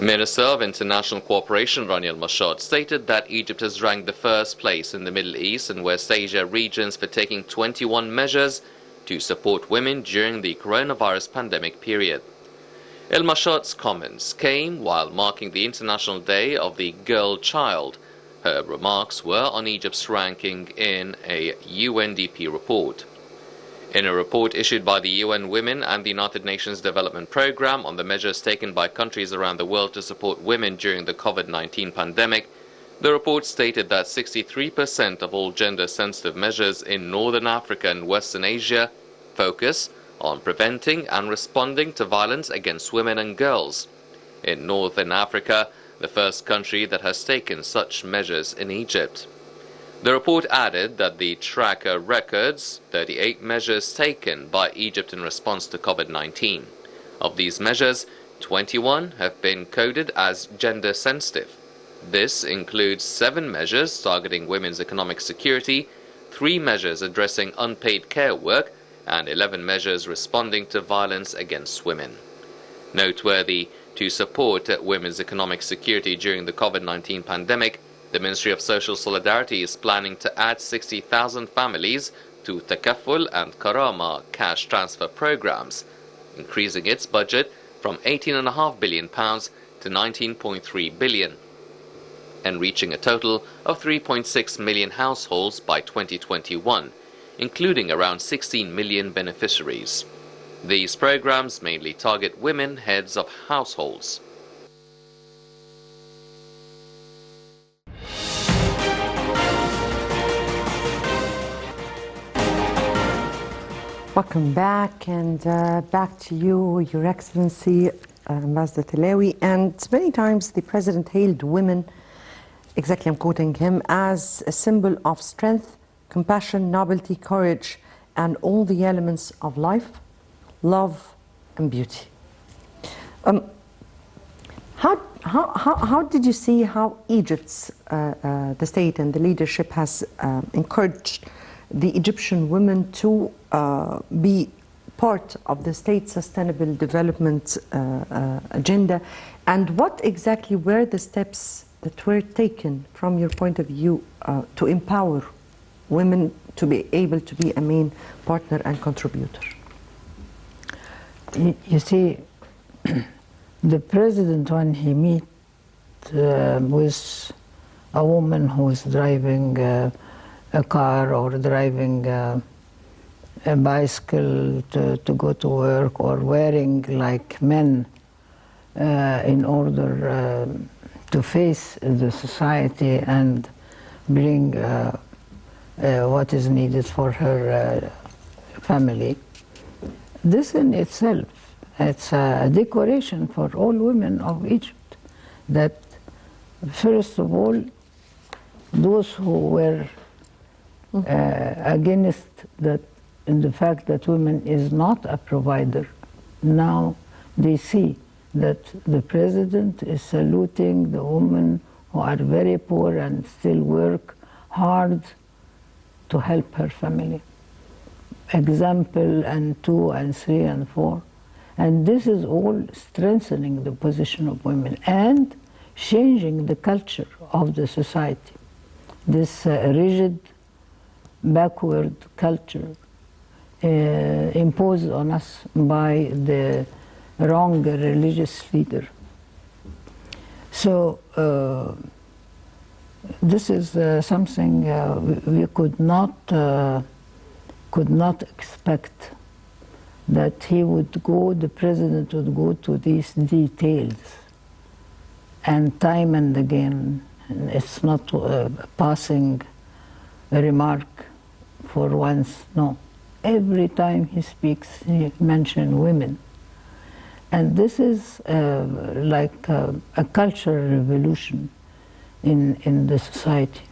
Minister of International Cooperation Rania Al-Mashad stated that Egypt has ranked the first place in the Middle East and West Asia regions for taking 21 measures to support women during the coronavirus pandemic period. El-Mashad's comments came while marking the International Day of the Girl Child. Her remarks were on Egypt's ranking in a UNDP report. In a report issued by the UN Women and the United Nations Development Programme on the measures taken by countries around the world to support women during the COVID-19 pandemic, the report stated that 63% of all gender-sensitive measures in Northern Africa and Western Asia focus on preventing and responding to violence against women and girls. In Northern Africa, the first country that has taken such measures in Egypt. The report added that the tracker records 38 measures taken by Egypt in response to COVID-19. Of these measures, 21 have been coded as gender-sensitive. This includes 7 measures targeting women's economic security, 3 measures addressing unpaid care work, and 11 measures responding to violence against women. Noteworthy, to support women's economic security during the COVID-19 pandemic, the Ministry of Social Solidarity is planning to add 60,000 families to Takaful and Karama cash transfer programs, increasing its budget from £18.5 billion to £19.3 billion, and reaching a total of 3.6 million households by 2021, including around 16 million beneficiaries. These programs mainly target women heads of households. Welcome back, and back to you, Your Excellency, Ambassador Talawy. And many times the President hailed women, exactly I'm quoting him, as a symbol of strength, compassion, nobility, courage, and all the elements of life, love, and beauty. How did you see how Egypt's, the state and the leadership has encouraged the Egyptian women to be part of the state's sustainable development agenda, and what exactly were the steps that were taken from your point of view to empower women to be able to be a main partner and contributor? You see, the president, when he meet with a woman who is driving a car or driving a bicycle to go to work, or wearing like men in order to face the society and bring what is needed for her family. This in itself, it's a decoration for all women of Egypt, that first of all, those who were against that, in the fact that women is not a provider, now they see that the president is saluting the women who are very poor and still work hard to help her family. Example and 2 and 3 and 4. And this is all strengthening the position of women and changing the culture of the society. This rigid, backward culture imposed on us by the wrong religious leader. So this is something we could not expect, that he would go, the president would go to these details, and time and again. It's not a passing remark for once, no. Every time he speaks, he mentions women. And this is like a cultural revolution in the society.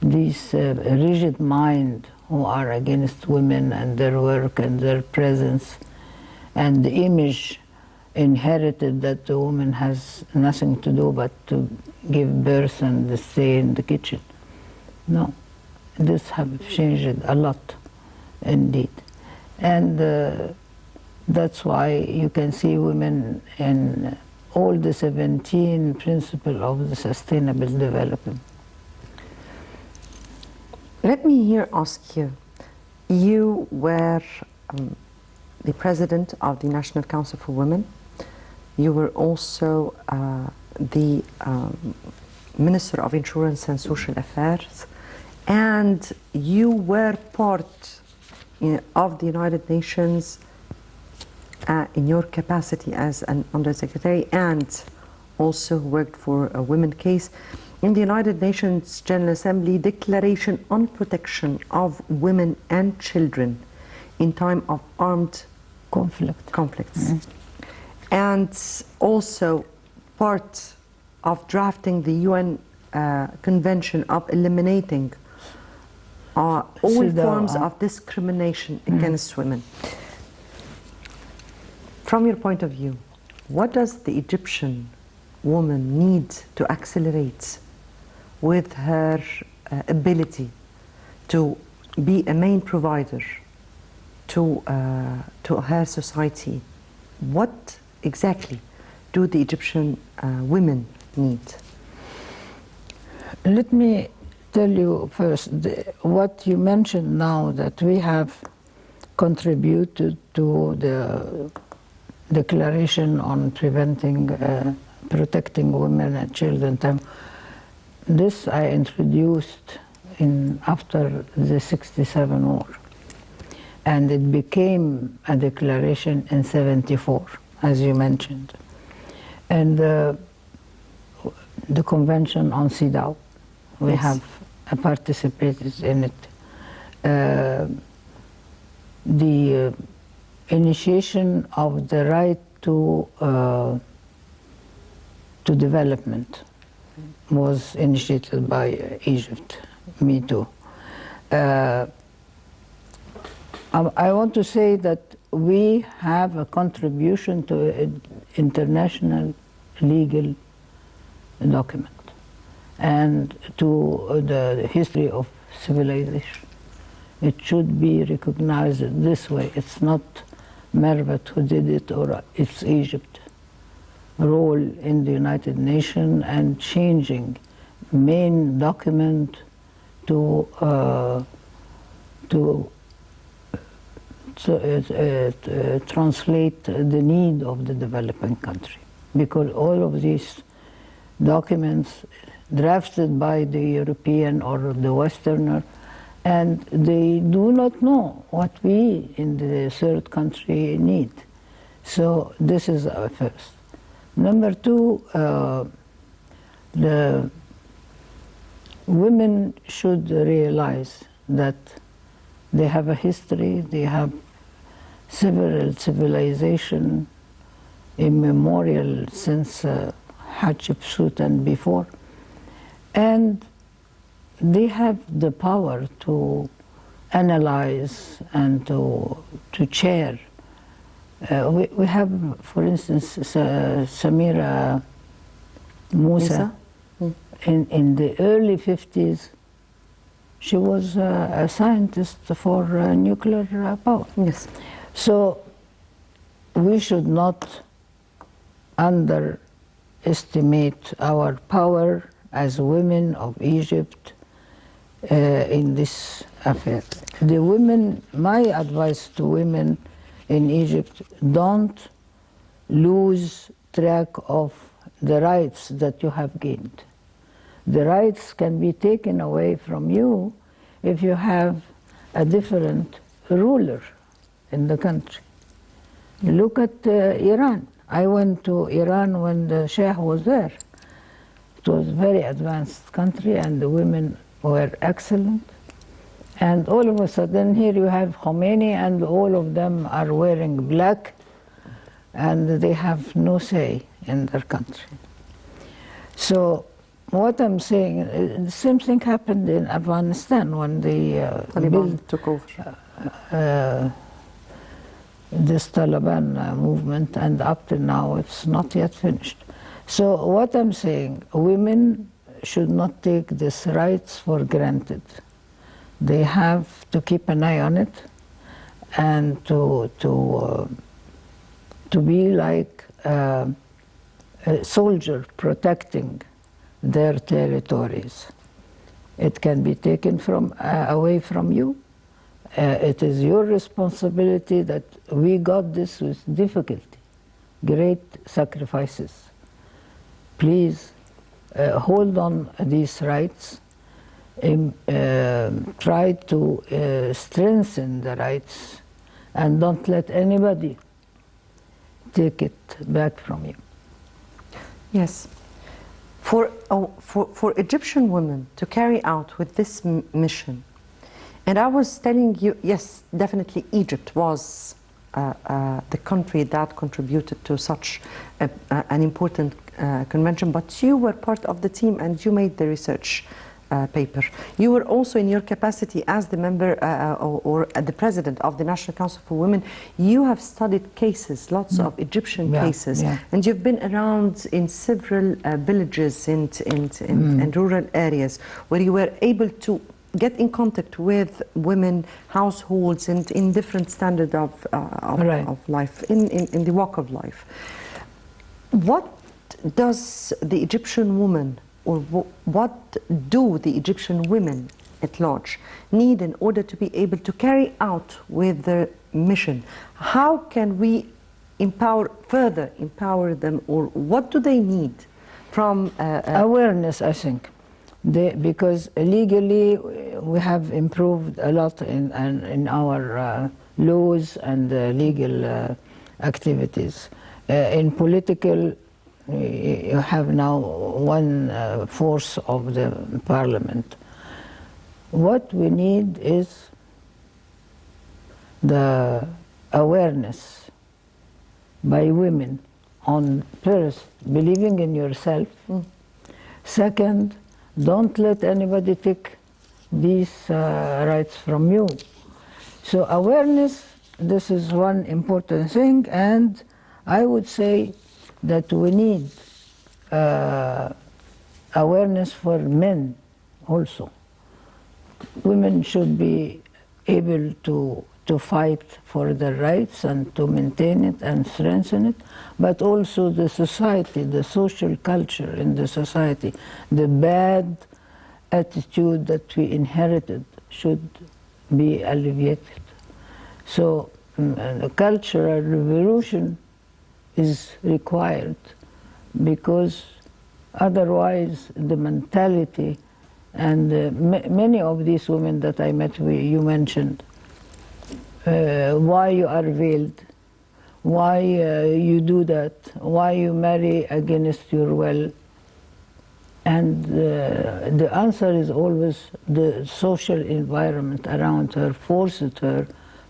These rigid mind who are against women and their work and their presence, and the image inherited that the woman has nothing to do but to give birth and stay in the kitchen. No, this has changed a lot, indeed. And that's why you can see women in all the 17 principles of the sustainable development. Let me here ask you, you were the president of the National Council for Women. You were also the Minister of Insurance and Social Affairs, and you were part of the United Nations in your capacity as an Undersecretary, and also worked for a women's case in the United Nations General Assembly Declaration on Protection of Women and Children in time of armed conflicts. And also part of drafting the UN Convention of eliminating all forms of discrimination against women. From your point of view, what does the Egyptian woman need to accelerate with her ability to be a main provider to her society? What exactly do the Egyptian women need? Let me tell you first, what you mentioned now, that we have contributed to the Declaration on protecting women and children. This I introduced after the '67 war, and it became a declaration in '74, as you mentioned, and the Convention on CEDAW. We have participated in it. The initiation of the right to development was initiated by Egypt, me too. I want to say that we have a contribution to international legal document and to the history of civilization. It should be recognized this way. It's not Mervat who did it, or it's Egypt. Role in the United Nations and changing main document to translate the need of the developing country, because all of these documents drafted by the European or the Westerner, and they do not know what we in the third country need. So this is our first. Number two, the women should realize that they have a history, they have several civilization immemorial since Hatshepsut and before, and they have the power to analyze and to chair. We have, for instance, Samira Musa. In the early 50s, she was a scientist for nuclear power. Yes. So we should not underestimate our power as women of Egypt in this affair. The women, my advice to women in Egypt, don't lose track of the rights that you have gained. The rights can be taken away from you if you have a different ruler in the country. Look at Iran. I went to Iran when the Shah was there. It was a very advanced country and the women were excellent. And all of a sudden here you have Khomeini and all of them are wearing black and they have no say in their country. So what I'm saying, the same thing happened in Afghanistan when the Taliban took over. This Taliban movement, and up to now it's not yet finished. So what I'm saying, women should not take these rights for granted. They have to keep an eye on it and to be like soldier protecting their territories. It can be taken away from you. It is your responsibility. That we got this with difficulty, great sacrifices. Please hold on these rights. Try to strengthen the rights, and don't let anybody take it back from you. Yes. For Egyptian women to carry out with this mission, and I was telling you, yes, definitely Egypt was the country that contributed to such an important convention, but you were part of the team and you made the research paper. You were also, in your capacity as the member or the president of the National Council for Women, you have studied cases, lots of Egyptian cases, and you've been around in several villages and rural areas where you were able to get in contact with women, households, and in different standards of life, in the walk of life. What does the Egyptian woman, or what do the Egyptian women at large need in order to be able to carry out with their mission? How can we further empower them, or what do they need from awareness, I think. Because legally we have improved a lot in our laws and legal activities. In political, you have now 1/4 of the parliament. What we need is the awareness by women on, first, believing in yourself. Second, don't let anybody take these rights from you. So awareness, this is one important thing, and I would say that we need awareness for men also. Women should be able to fight for their rights and to maintain it and strengthen it, but also the society, the social culture in the society, the bad attitude that we inherited should be alleviated. So a cultural revolution is required, because otherwise the mentality, and many of these women that I met, you mentioned, why you are veiled, why you do that, why you marry against your will. And the answer is always the social environment around her forced her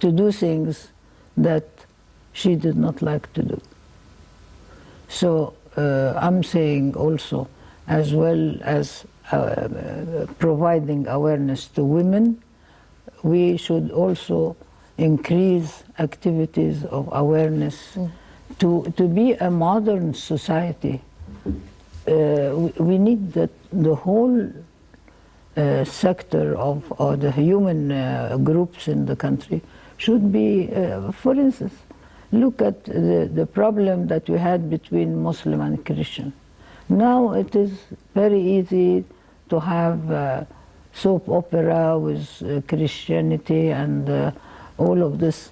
to do things that she did not like to do. So I'm saying also, as well as providing awareness to women, we should also increase activities of awareness to be a modern society. We need that the whole sector of the human groups in the country should be, for instance, look at the problem that we had between Muslim and Christian. Now it is very easy to have soap opera with Christianity and all of this,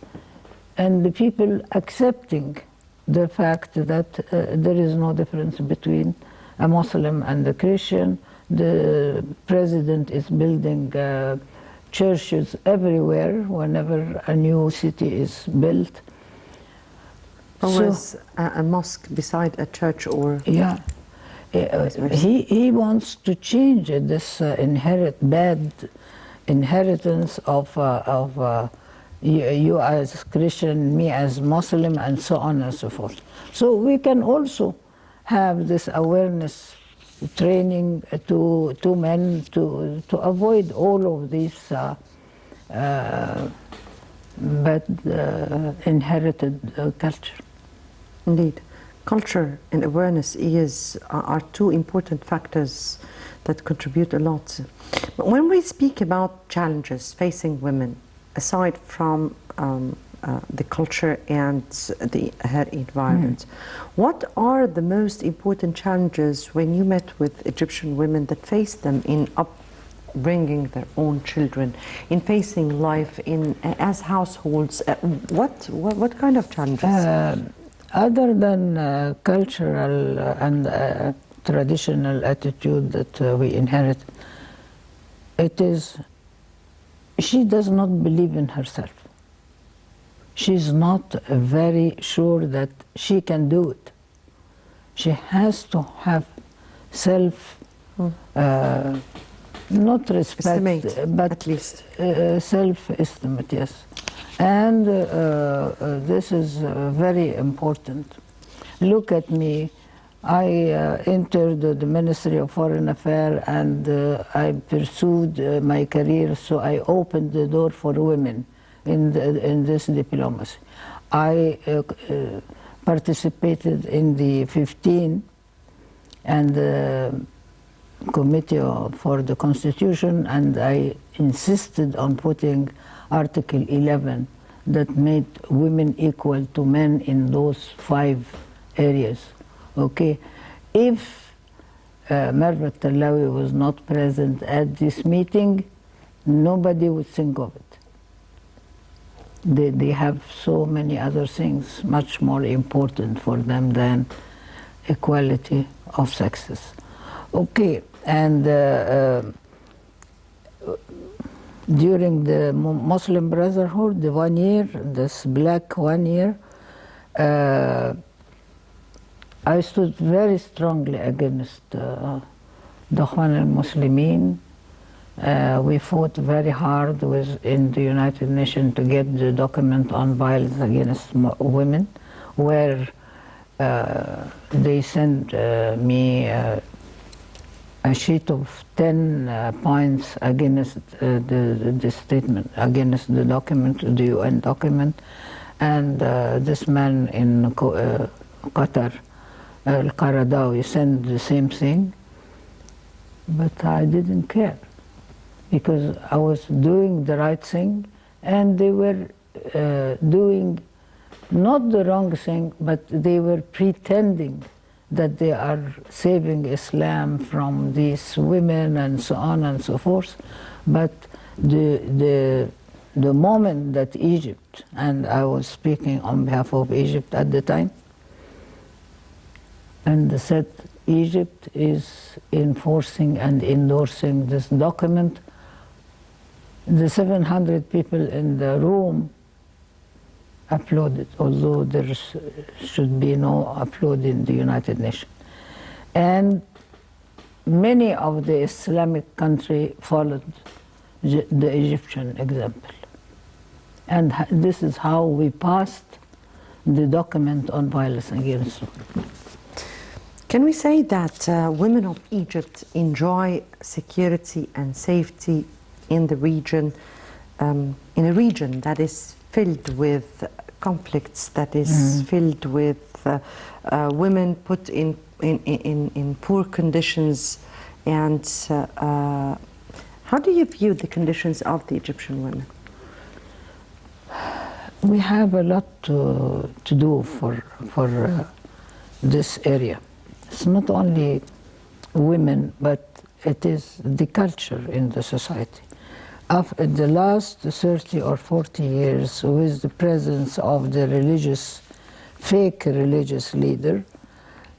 and the people accepting the fact that there is no difference between a Muslim and a Christian. The president is building churches everywhere whenever a new city is built. Always a mosque beside a church, or yeah. He wants to change this bad inheritance of you as Christian, me as Muslim, and so on and so forth. So we can also have this awareness training to men to avoid all of these bad inherited culture. Indeed. Culture and awareness are two important factors that contribute a lot. But when we speak about challenges facing women, aside from the culture and her environment. What are the most important challenges when you met with Egyptian women that face them in upbringing their own children, in facing life as households? What kind of challenges? Other than cultural and traditional attitude that we inherit, it is, she does not believe in herself. She's not very sure that she can do it. She has to have self, not respect, Estimate, but at least. Self-estimate, yes. And this is very important. Look at me. I entered the Ministry of Foreign Affairs and I pursued my career, so I opened the door for women in this diplomacy. I participated in the 15 and the Committee for the Constitution, and I insisted on putting Article 11 that made women equal to men in those 5 areas. Okay, if Mervat El Talawy was not present at this meeting, nobody would think of it. They have so many other things much more important for them than equality of sexes. Okay, and during the Muslim Brotherhood, the 1 year, this black 1 year, I stood very strongly against the Ikhwan al-Muslimin. We fought very hard in the United Nations to get the document on violence against women, where they sent me a sheet of 10 points against the statement, against the document, the UN document. And this man in Qatar, Al-Qaradawi, sent the same thing, but I didn't care because I was doing the right thing and they were doing not the wrong thing, but they were pretending that they are saving Islam from these women and so on and so forth. But the moment that Egypt, and I was speaking on behalf of Egypt at the time, and said Egypt is enforcing and endorsing this document, the 700 people in the room applauded, although there should be no applaud in the United Nations. And many of the Islamic countries followed the Egyptian example. And this is how we passed the document on violence against women. Can we say that women of Egypt enjoy security and safety in the region, in a region that is filled with conflicts, that is filled with women put in poor conditions? And how do you view the conditions of the Egyptian women? We have a lot to do for this area. It's not only women, but it is the culture in the society. After the last 30 or 40 years, with the presence of the fake religious leader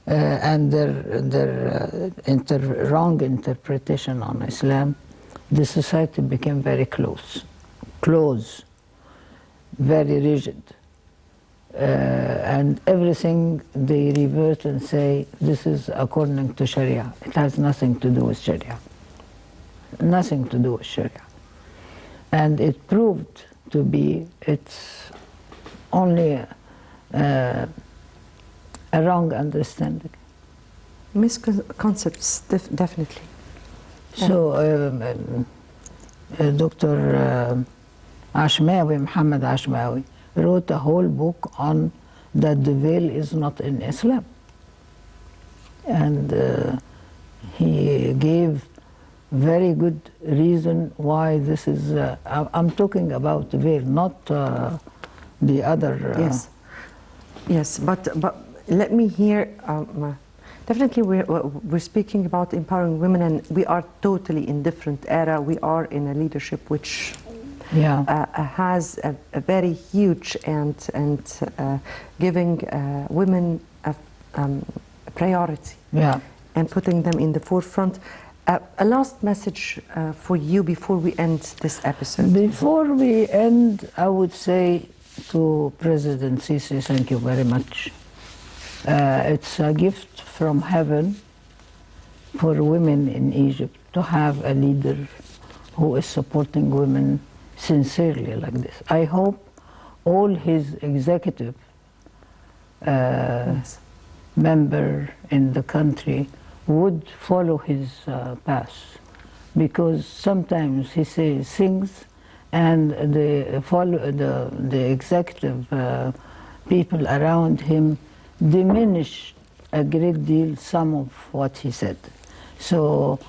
and their wrong interpretation on Islam, the society became very close, very rigid. And everything they revert and say, this is according to Sharia. It has nothing to do with Sharia. Nothing to do with Sharia. And it proved to be, it's only a wrong understanding. Misconceptions, definitely. So Dr. Ashmawi, Muhammad Ashmawi, wrote a whole book on that the veil is not in Islam. And he gave very good reason why this is, I'm talking about the veil, not the other. Yes, yes, but let me hear. Definitely, we're speaking about empowering women, and we are totally in different era. We are in a leadership which has a very huge and giving women a priority, and putting them in the forefront. A last message for you before we end this episode. Before we end, I would say to President Sisi, thank you very much. It's a gift from heaven for women in Egypt to have a leader who is supporting women sincerely like this. I hope all his executive member in the country would follow his path, because sometimes he says things and the executive people around him diminish a great deal some of what he said. So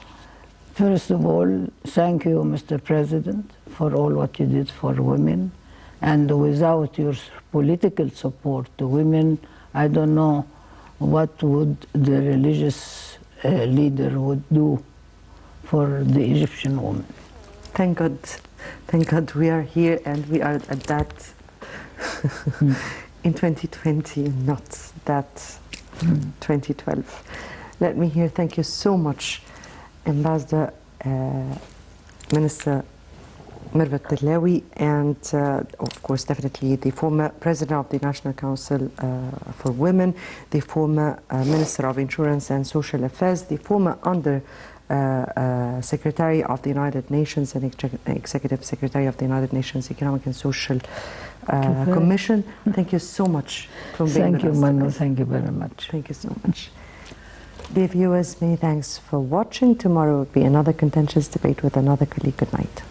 first of all, thank you, Mr. President, for all what you did for women. And without your political support to women, I don't know what would the religious leader would do for the Egyptian woman. Thank God we are here, and we are at that in 2020, not that 2012. Let me hear, thank you so much, Ambassador Minister Mervat El Talawy, and of course definitely the former President of the National Council for Women, the former Minister of Insurance and Social Affairs, the former Under Secretary of the United Nations and Executive Secretary of the United Nations Economic and Social Commission. Thank you so much for being with us. Thank you, Manu. Thank you very much. Thank you so much. Dear viewers, many thanks for watching. Tomorrow will be another contentious debate with another colleague. Good night.